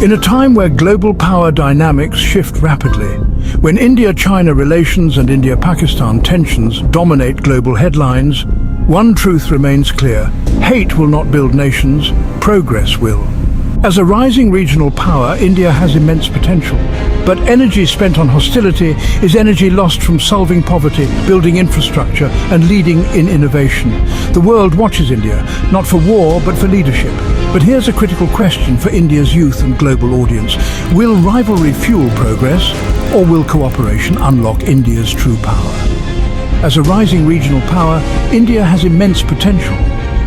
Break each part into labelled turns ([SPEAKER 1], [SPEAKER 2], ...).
[SPEAKER 1] In a time where global power dynamics shift rapidly, when India-China relations and India-Pakistan tensions dominate global headlines, one truth remains clear: hate will not build nations, progress will. As a rising regional power, India has immense potential. But energy spent on hostility is energy lost from solving poverty, building infrastructure, and leading in innovation. The world watches India, not for war, but for leadership. But here's a critical question for India's youth and global audience. Will rivalry fuel progress, or will cooperation unlock India's true power? As a rising regional power, India has immense potential.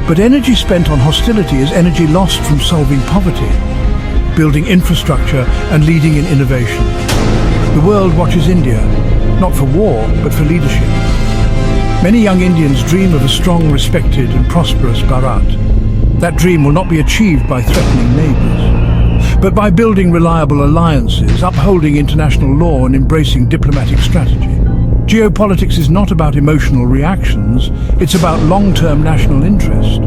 [SPEAKER 1] But energy spent on hostility is energy lost from solving poverty, building infrastructure, and leading in innovation. The world watches India, not for war, but for leadership. Many young Indians dream of a strong, respected, and prosperous Bharat. That dream will not be achieved by threatening neighbors, but by building reliable alliances, upholding international law, and embracing diplomatic strategy. Geopolitics is not about emotional reactions, it's about long-term national interest.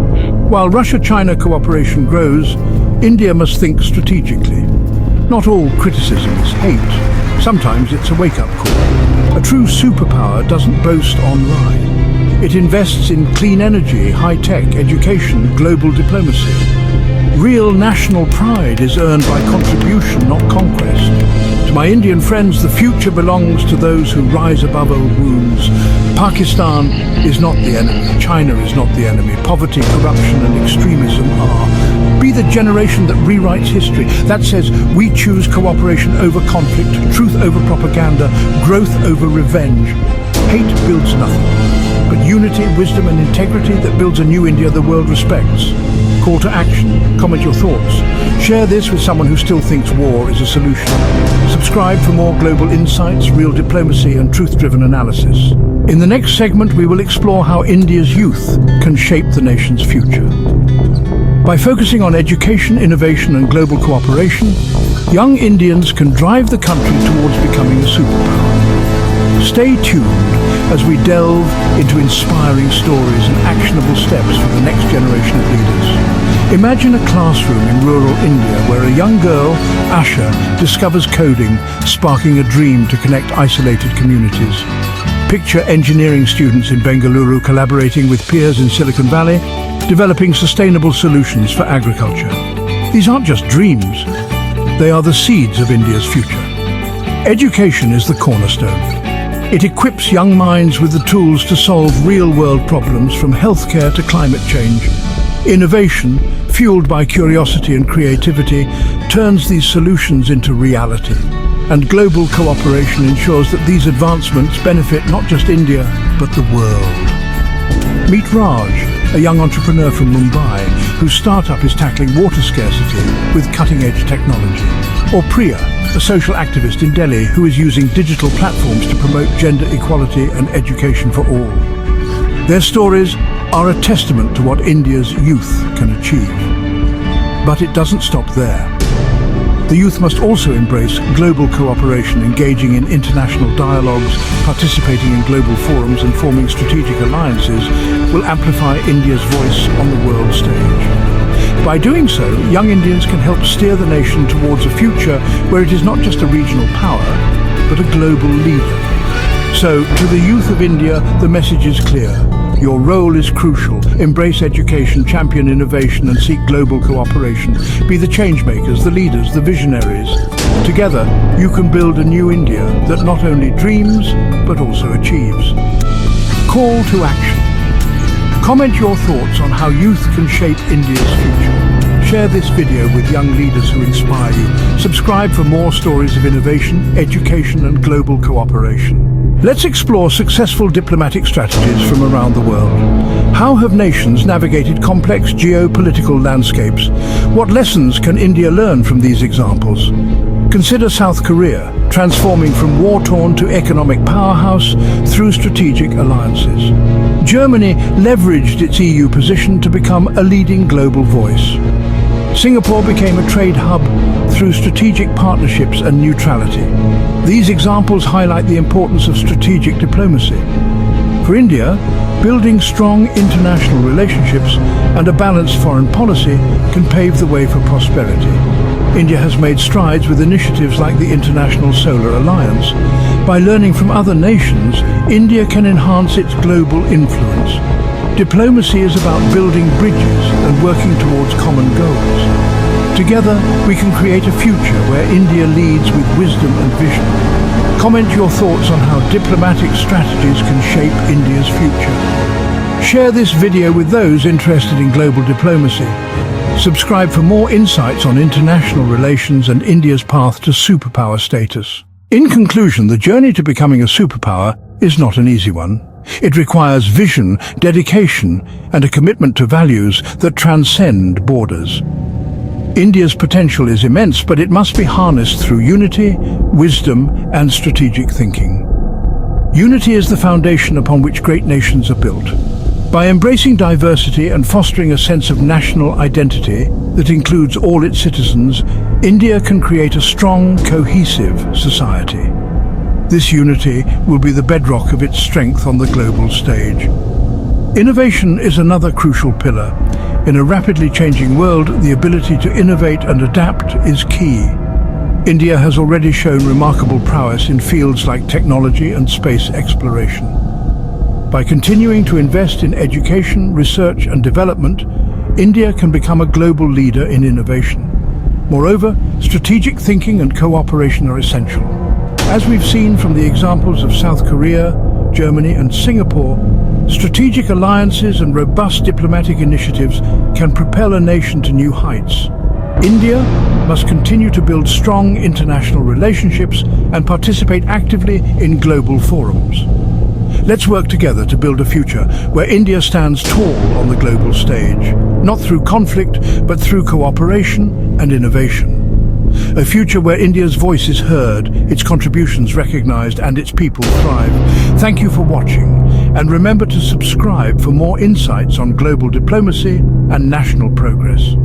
[SPEAKER 1] While Russia-China cooperation grows, India must think strategically. Not all criticism is hate. Sometimes it's a wake-up call. A true superpower doesn't boast online. It invests in clean energy, high-tech, education, global diplomacy. Real national pride is earned by contribution, not conquest. To my Indian friends, the future belongs to those who rise above old wounds. Pakistan is not the enemy. China is not the enemy. Poverty, corruption, and extremism are. Be the generation that rewrites history, that says we choose cooperation over conflict, truth over propaganda, growth over revenge. Hate builds nothing, but unity, wisdom, and integrity that builds a new India the world respects. Call to action. Comment your thoughts. Share this with someone who still thinks war is a solution. Subscribe for more global insights, real diplomacy, and truth-driven analysis. In the next segment, we will explore how India's youth can shape the nation's future. By focusing on education, innovation, and global cooperation, young Indians can drive the country towards becoming a superpower. Stay tuned as we delve into inspiring stories and actionable steps for the next generation of leaders. Imagine a classroom in rural India where a young girl, Asha, discovers coding, sparking a dream to connect isolated communities. Picture engineering students in Bengaluru collaborating with peers in Silicon Valley, developing sustainable solutions for agriculture. These aren't just dreams, they are the seeds of India's future. Education is the cornerstone. It equips young minds with the tools to solve real-world problems from healthcare to climate change. Innovation, fueled by curiosity and creativity, turns these solutions into reality. And global cooperation ensures that these advancements benefit not just India, but the world. Meet Raj, a young entrepreneur from Mumbai, whose startup is tackling water scarcity with cutting-edge technology. Or Priya, a social activist in Delhi who is using digital platforms to promote gender equality and education for all. Their stories are a testament to what India's youth can achieve. But it doesn't stop there. The youth must also embrace global cooperation, engaging in international dialogues, participating in global forums, and forming strategic alliances will amplify India's voice on the world stage. By doing so, young Indians can help steer the nation towards a future where it is not just a regional power, but a global leader. So, to the youth of India, the message is clear. Your role is crucial. Embrace education, champion innovation, and seek global cooperation. Be the changemakers, the leaders, the visionaries. Together, you can build a new India that not only dreams, but also achieves. Call to action. Comment your thoughts on how youth can shape India's future. Share this video with young leaders who inspire you. Subscribe for more stories of innovation, education, and global cooperation. Let's explore successful diplomatic strategies from around the world. How have nations navigated complex geopolitical landscapes? What lessons can India learn from these examples? Consider South Korea, transforming from war-torn to economic powerhouse through strategic alliances. Germany leveraged its EU position to become a leading global voice. Singapore became a trade hub through strategic partnerships and neutrality. These examples highlight the importance of strategic diplomacy. For India, building strong international relationships and a balanced foreign policy can pave the way for prosperity. India has made strides with initiatives like the International Solar Alliance. By learning from other nations, India can enhance its global influence. Diplomacy is about building bridges and working towards common goals. Together, we can create a future where India leads with wisdom and vision. Comment your thoughts on how diplomatic strategies can shape India's future. Share this video with those interested in global diplomacy. Subscribe for more insights on international relations and India's path to superpower status. In conclusion, the journey to becoming a superpower is not an easy one. It requires vision, dedication, and a commitment to values that transcend borders. India's potential is immense, but it must be harnessed through unity, wisdom, and strategic thinking. Unity is the foundation upon which great nations are built. By embracing diversity and fostering a sense of national identity that includes all its citizens, India can create a strong, cohesive society. This unity will be the bedrock of its strength on the global stage. Innovation is another crucial pillar. In a rapidly changing world, the ability to innovate and adapt is key. India has already shown remarkable prowess in fields like technology and space exploration. By continuing to invest in education, research and development, India can become a global leader in innovation. Moreover, strategic thinking and cooperation are essential. As we've seen from the examples of South Korea, Germany and Singapore, strategic alliances and robust diplomatic initiatives can propel a nation to new heights. India must continue to build strong international relationships and participate actively in global forums. Let's work together to build a future where India stands tall on the global stage, not through conflict, but through cooperation and innovation. A future where India's voice is heard, its contributions recognized, and its people thrive. Thank you for watching, and remember to subscribe for more insights on global diplomacy and national progress.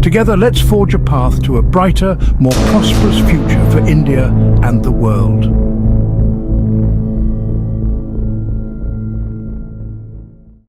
[SPEAKER 1] Together, let's forge a path to a brighter, more prosperous future for India and the world.